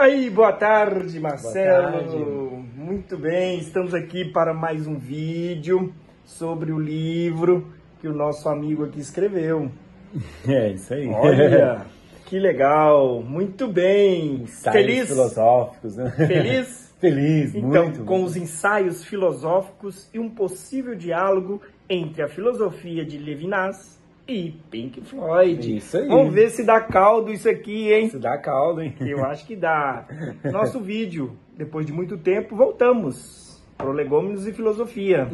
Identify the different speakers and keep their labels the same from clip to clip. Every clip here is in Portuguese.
Speaker 1: aí, boa tarde, Marcelo.
Speaker 2: Boa tarde.
Speaker 1: Muito bem, estamos aqui para mais um vídeo sobre o livro que o nosso amigo aqui escreveu.
Speaker 2: É isso aí.
Speaker 1: Olha, que legal, muito bem.
Speaker 2: Ensaios
Speaker 1: Feliz?
Speaker 2: filosóficos, né?
Speaker 1: Feliz?
Speaker 2: Feliz,
Speaker 1: Então,
Speaker 2: muito.
Speaker 1: com os ensaios filosóficos e um possível diálogo entre a filosofia de Levinas e Pink Floyd.
Speaker 2: Isso aí.
Speaker 1: Vamos ver se dá caldo isso aqui, hein?
Speaker 2: Isso dá caldo, hein?
Speaker 1: Eu acho que dá. Nosso vídeo, depois de muito tempo, voltamos. Prolegômenos e Filosofia.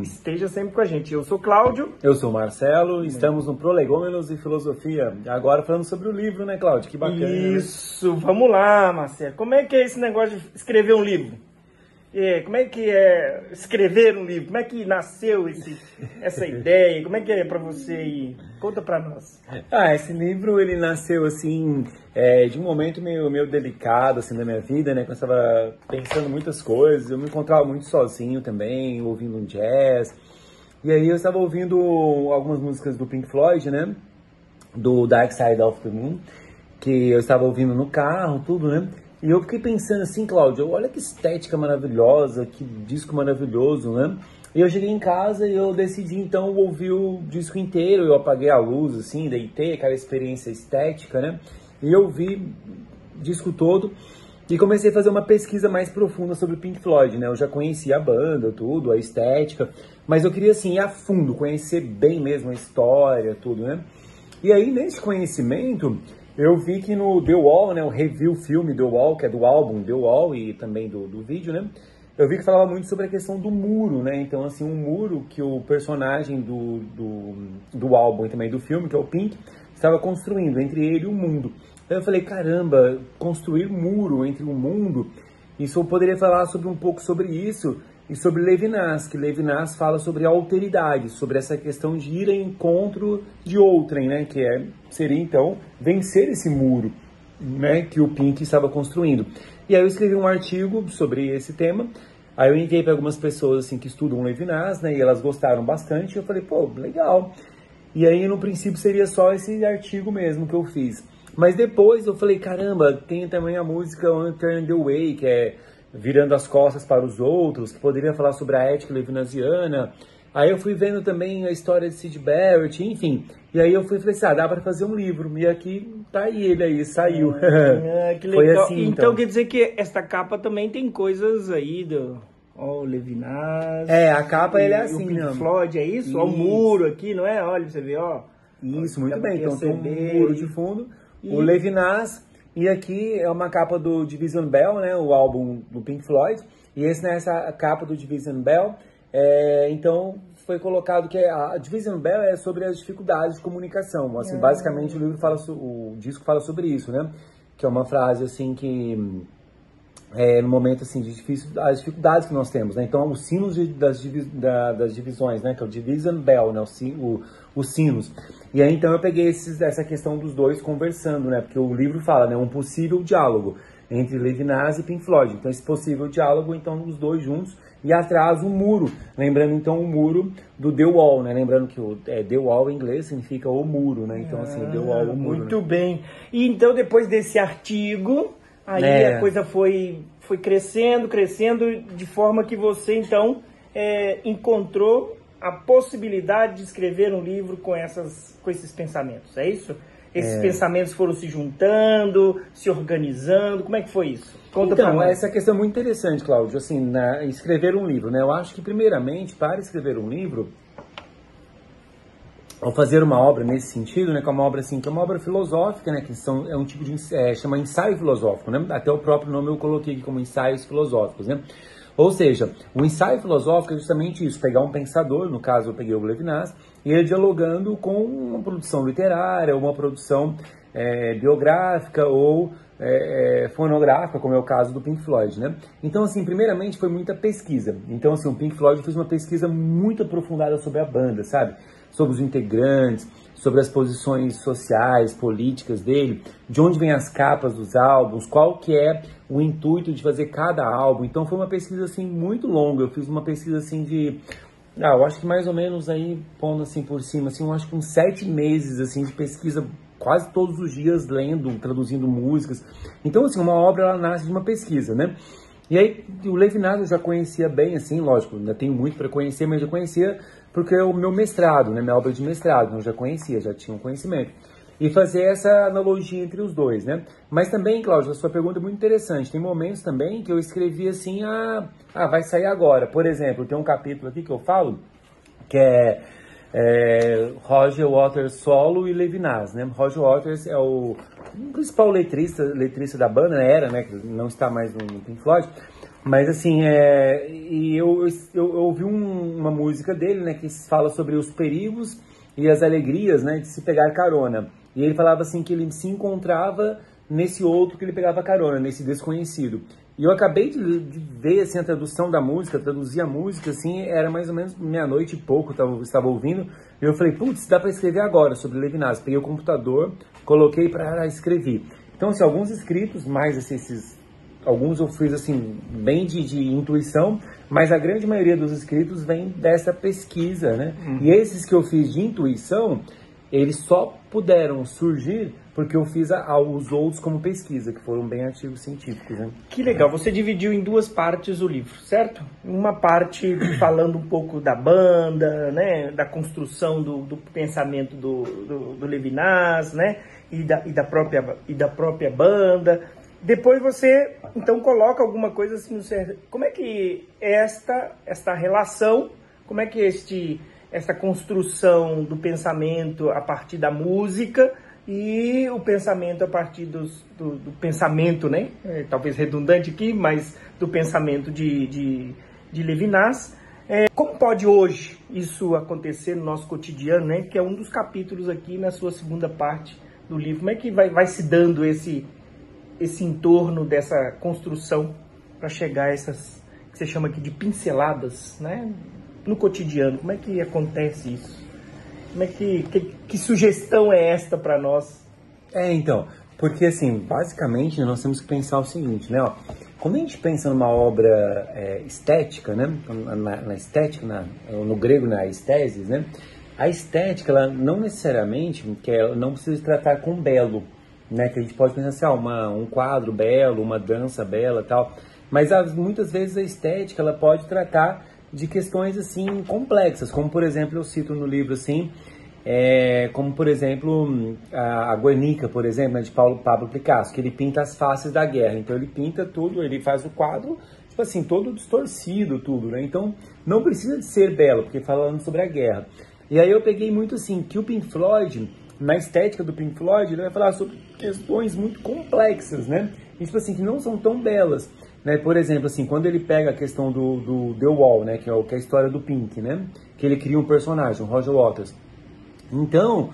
Speaker 1: Esteja sempre com a gente. Eu sou Cláudio.
Speaker 2: Eu sou o Marcelo, estamos no Prolegômenos e Filosofia. Agora falando sobre o livro, né, Cláudio? Que bacana.
Speaker 1: Isso, vamos lá, Marcelo. Como é que é esse negócio de escrever um livro? Como é que é escrever um livro? Como é que nasceu essa ideia? Como é que é para você aí? Conta para nós.
Speaker 2: Esse livro, ele nasceu, assim, de um momento meio delicado, assim, da minha vida, né? Que eu estava pensando muitas coisas, eu me encontrava muito sozinho também, ouvindo um jazz. E aí eu estava ouvindo algumas músicas do Pink Floyd, né? Do Dark Side of the Moon, que eu estava ouvindo no carro, tudo, né? E eu fiquei pensando assim, Cláudio, olha que estética maravilhosa, que disco maravilhoso, né? E eu cheguei em casa e eu decidi, então, ouvir o disco inteiro. Eu apaguei a luz, assim, deitei, aquela experiência estética, né? E eu ouvi o disco todo e comecei a fazer uma pesquisa mais profunda sobre o Pink Floyd, né? Eu já conhecia a banda, tudo, a estética, mas eu queria, assim, ir a fundo, conhecer bem mesmo a história, tudo, né? E aí, nesse conhecimento, eu vi que no The Wall, né, o review filme The Wall, que é do álbum The Wall e também do vídeo, né, eu vi que falava muito sobre a questão do muro, né, então assim, um muro que o personagem do álbum e também do filme, que é o Pink, estava construindo entre ele e o mundo. Aí eu falei, caramba, construir muro entre o mundo, isso eu poderia falar um pouco sobre isso, e sobre Levinas, que Levinas fala sobre alteridade, sobre essa questão de ir ao encontro de outrem, né, que seria então vencer esse muro, né, que o Pink estava construindo. E aí eu escrevi um artigo sobre esse tema, aí eu enviei para algumas pessoas assim que estudam Levinas, né, e elas gostaram bastante, eu falei, pô, legal. E aí no princípio seria só esse artigo mesmo que eu fiz. Mas depois eu falei, caramba, tem também a música On Turn the Way, que é virando as costas para os outros, que poderia falar sobre a ética levinasiana. Aí eu fui vendo também a história de Syd Barrett, enfim. E aí eu falei assim, dá para fazer um livro. E aqui tá ele aí, saiu.
Speaker 1: Que legal.
Speaker 2: Foi assim,
Speaker 1: então quer dizer que esta capa também tem coisas aí do Levinas.
Speaker 2: A capa ele é assim,
Speaker 1: o Pink
Speaker 2: né?
Speaker 1: Floyd, é isso? Ó, o muro aqui, não é? Olha, você vê, ó.
Speaker 2: Isso,
Speaker 1: Ó,
Speaker 2: muito
Speaker 1: dá pra
Speaker 2: bem. Então tem um
Speaker 1: perceber.
Speaker 2: muro de fundo, o Levinas. E aqui é uma capa do Division Bell, né, o álbum do Pink Floyd. E esse nessa capa do Division Bell. Então foi colocado que a Division Bell é sobre as dificuldades de comunicação. Assim, basicamente o disco fala sobre isso, né? Que é uma frase assim que no momento assim de as dificuldades que nós temos, né? Então os sinos das divisões, né? Que é o Division Bell, né? Os sinos. E aí então eu peguei essa questão dos dois conversando, né? Porque o livro fala, né? Um possível diálogo entre Levinas e Pink Floyd. Então esse possível diálogo, então os dois juntos e atrás um muro. Lembrando então o muro do The Wall, né? Lembrando que The Wall em inglês significa o muro, né? Então assim, The Wall, o muro.
Speaker 1: Muito bem. E então depois desse artigo, aí a coisa foi crescendo, de forma que você então encontrou a possibilidade de escrever um livro com esses pensamentos, é isso? Esses pensamentos foram se juntando, se organizando, como é que foi isso? Conta pra nós.
Speaker 2: Essa questão é muito interessante, Cláudio, assim, escrever um livro, né? Eu acho que primeiramente, para escrever um livro, ao fazer uma obra nesse sentido, né, que é uma obra assim, que é uma obra filosófica, né, que é um tipo de chama ensaio filosófico, né? Até o próprio nome eu coloquei aqui como ensaios filosóficos, né? Ou seja, o ensaio filosófico é justamente isso, pegar um pensador, no caso eu peguei o Levinas, e ele dialogando com uma produção literária, uma produção biográfica ou fonográfica, como é o caso do Pink Floyd, né? Então, assim, primeiramente foi muita pesquisa. Então, assim, o Pink Floyd fez uma pesquisa muito aprofundada sobre a banda, sabe? Sobre os integrantes, sobre as posições sociais, políticas dele, de onde vêm as capas dos álbuns, qual que é o intuito de fazer cada álbum. Então foi uma pesquisa assim muito longa. Eu fiz uma pesquisa assim eu acho que mais ou menos aí, pondo assim por cima, assim, eu acho que uns 7 meses assim de pesquisa quase todos os dias lendo, traduzindo músicas. Então, assim, uma obra, ela nasce de uma pesquisa, né? E aí, o Levinas eu já conhecia bem, assim, lógico, ainda tenho muito para conhecer, mas eu já conhecia porque é o meu mestrado, né? Minha obra de mestrado, então eu já conhecia, já tinha um conhecimento. E fazer essa analogia entre os dois, né? Mas também, Cláudio, a sua pergunta é muito interessante. Tem momentos também que eu escrevi assim, vai sair agora. Por exemplo, tem um capítulo aqui que eu falo, que é Roger Waters solo e Levinas, né? Roger Waters é o principal letrista da banda, era, né? Que não está mais no Pink Floyd. Mas assim, e eu ouvi uma música dele, né? Que fala sobre os perigos e as alegrias, né? De se pegar carona. E ele falava assim que ele se encontrava nesse outro que ele pegava carona, nesse desconhecido. E eu acabei de ver assim, a tradução da música, traduzir a música, assim, era mais ou menos meia-noite e pouco, eu estava ouvindo, e eu falei, putz, dá para escrever agora sobre Levinas. Peguei o computador, coloquei para escrever. Então, assim, alguns escritos, mais assim, alguns eu fiz assim, bem de intuição, mas a grande maioria dos escritos vem dessa pesquisa, né? E esses que eu fiz de intuição, eles só puderam surgir porque eu fiz os outros como pesquisa, que foram bem artigos científicos, né?
Speaker 1: Que legal, você dividiu em duas partes o livro, certo? Uma parte falando um pouco da banda, né? Da construção do pensamento do Levinas, né? E da própria banda. Depois você, então, coloca alguma coisa assim no certo. Como é que esta relação, como é que esta construção do pensamento a partir da música e o pensamento a partir do pensamento, né? Talvez redundante aqui, mas do pensamento de Levinas. Como pode hoje isso acontecer no nosso cotidiano, né? Que é um dos capítulos aqui na sua segunda parte do livro. Como é que vai se dando esse entorno dessa construção para chegar a essas que você chama aqui de pinceladas, né? No cotidiano, como é que acontece isso? Como é que sugestão é esta para nós?
Speaker 2: Então, porque assim, basicamente nós temos que pensar o seguinte, né? Ó, quando a gente pensa numa obra estética, né? Na estética, no grego, na estesis, né? A estética, ela não necessariamente, não precisa se tratar com belo, né? Que a gente pode pensar assim, um quadro belo, uma dança bela, tal. Mas muitas vezes a estética, ela pode tratar de questões assim complexas, como por exemplo eu cito no livro assim, como por exemplo a Guernica, por exemplo, né, de Pablo Picasso, que ele pinta as faces da guerra. Então ele pinta tudo, ele faz o quadro tipo assim todo distorcido, tudo, né? Então não precisa de ser belo, porque falando sobre a guerra. E aí eu peguei muito assim que o Pink Floyd, na estética do Pink Floyd, ele vai falar sobre questões muito complexas, né? E, tipo assim, que não são tão belas. Né? Por exemplo, assim, quando ele pega a questão do The Wall, né? que é a história do Pink, né? Que ele cria um personagem, o Roger Waters. Então,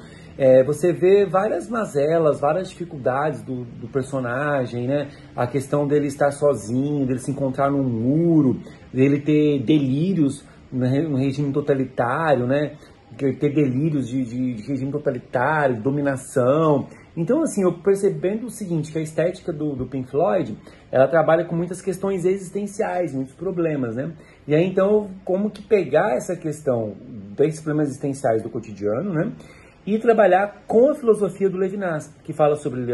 Speaker 2: você vê várias mazelas, várias dificuldades do personagem, né? A questão dele estar sozinho, dele se encontrar num muro, dele ter delírios no regime totalitário, né? Ter delírios de regime totalitário, de dominação. Então, assim, eu percebendo o seguinte, que a estética do Pink Floyd, ela trabalha com muitas questões existenciais, muitos problemas, né? E aí, então, como que pegar essa questão desses problemas existenciais do cotidiano, né? E trabalhar com a filosofia do Levinas, que fala sobre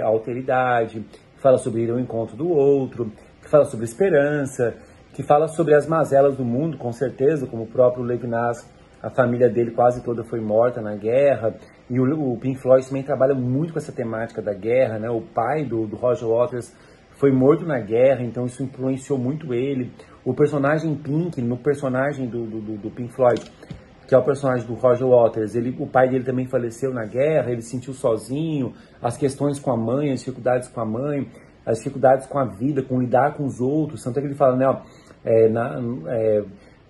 Speaker 2: a alteridade, que fala sobre ir ao encontro do outro, que fala sobre esperança, que fala sobre as mazelas do mundo, com certeza, como o próprio Levinas, a família dele quase toda foi morta na guerra. E o Pink Floyd também trabalha muito com essa temática da guerra, né? O pai do Roger Waters foi morto na guerra, então isso influenciou muito ele. O personagem Pink, no personagem do Pink Floyd, que é o personagem do Roger Waters, o pai dele também faleceu na guerra, ele se sentiu sozinho, as questões com a mãe, as dificuldades com a mãe, as dificuldades com a vida, com lidar com os outros. Tanto é que ele fala, né,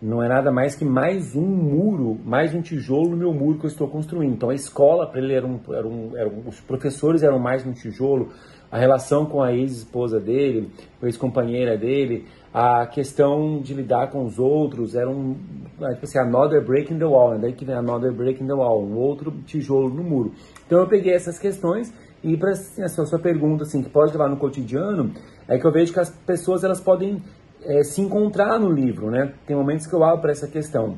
Speaker 2: não é nada mais que mais um muro, mais um tijolo no meu muro que eu estou construindo. Então a escola, para ele, os professores eram mais um tijolo, a relação com a ex-esposa dele, com a ex-companheira dele, a questão de lidar com os outros, era tipo assim, another break in the wall, né? Daí que vem another break in the wall, um outro tijolo no muro. Então eu peguei essas questões e para assim, a sua pergunta, assim, que pode levar no cotidiano, é que eu vejo que as pessoas elas podem se encontrar no livro, né? Tem momentos que eu abro para essa questão.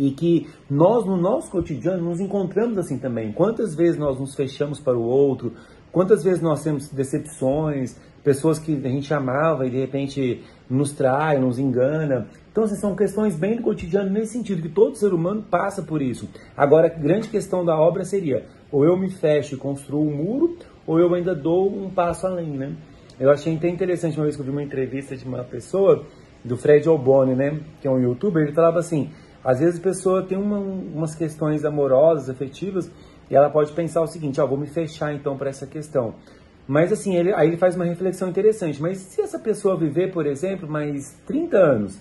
Speaker 2: E que nós, no nosso cotidiano, nos encontramos assim também. Quantas vezes nós nos fechamos para o outro, quantas vezes nós temos decepções, pessoas que a gente amava e de repente nos trai, nos engana. Então, assim, são questões bem do cotidiano nesse sentido, que todo ser humano passa por isso. Agora, a grande questão da obra seria, ou eu me fecho e construo um muro, ou eu ainda dou um passo além, né? Eu achei até interessante uma vez que eu vi uma entrevista de uma pessoa, do Fred Oboni, né? Que é um youtuber, ele falava assim, às vezes a pessoa tem umas questões amorosas, afetivas, e ela pode pensar o seguinte, vou me fechar então para essa questão. Mas assim, aí ele faz uma reflexão interessante. Mas se essa pessoa viver, por exemplo, mais 30 anos,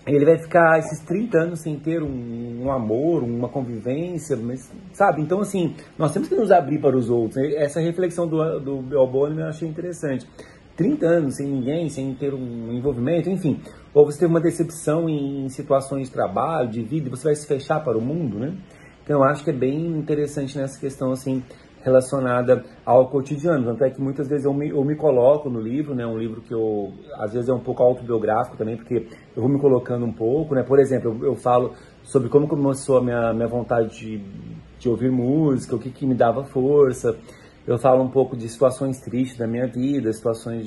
Speaker 2: ele vai ficar esses 30 anos sem ter um amor, uma convivência, mas, sabe? Então, assim, nós temos que nos abrir para os outros. Essa reflexão do Belboni eu achei interessante. 30 anos sem ninguém, sem ter um envolvimento, enfim. Ou você teve uma decepção em situações de trabalho, de vida, e você vai se fechar para o mundo, né? Então, eu acho que é bem interessante nessa questão, assim, relacionada ao cotidiano. Tanto é que muitas vezes eu me coloco no livro, né? Um livro que às vezes é um pouco autobiográfico também, porque eu vou me colocando um pouco, né? Por exemplo, eu falo sobre como começou a minha vontade de ouvir música, o que me dava força. Eu falo um pouco de situações tristes da minha vida, situações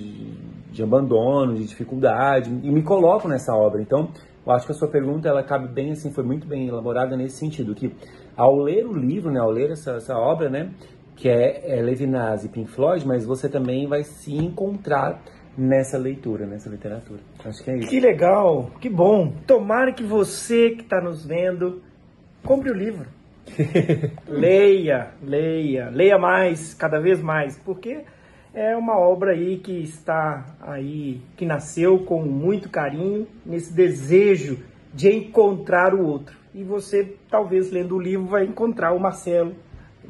Speaker 2: de abandono, de dificuldade, e me coloco nessa obra. Então, eu acho que a sua pergunta, ela cabe bem, assim, foi muito bem elaborada nesse sentido, que ao ler o livro, né, ao ler essa obra, né, que é Levinas e Pink Floyd, mas você também vai se encontrar nessa leitura, nessa literatura. Acho que é isso.
Speaker 1: Que legal, que bom. Tomara que você que está nos vendo, compre o livro. Leia mais, cada vez mais, porque é uma obra aí que está aí, que nasceu com muito carinho, nesse desejo de encontrar o outro. E você, talvez, lendo o livro, vai encontrar o Marcelo,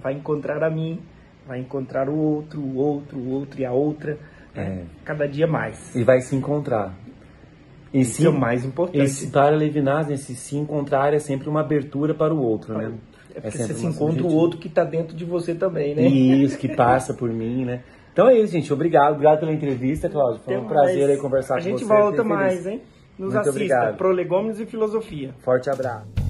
Speaker 1: vai encontrar a mim, vai encontrar o outro e a outra, cada dia mais.
Speaker 2: E vai se encontrar. E
Speaker 1: isso é o mais importante.
Speaker 2: Para Levinas, esse se encontrar é sempre uma abertura para o outro, né?
Speaker 1: É porque você se encontra o outro que está dentro de você também, né?
Speaker 2: Isso, que passa por mim, né? Então é isso, gente. Obrigado pela entrevista, Cláudio. Foi um prazer aí conversar com você.
Speaker 1: A gente volta mais, hein? Nos
Speaker 2: Muito
Speaker 1: assista.
Speaker 2: obrigado.
Speaker 1: Prolegômenos e Filosofia.
Speaker 2: Forte abraço.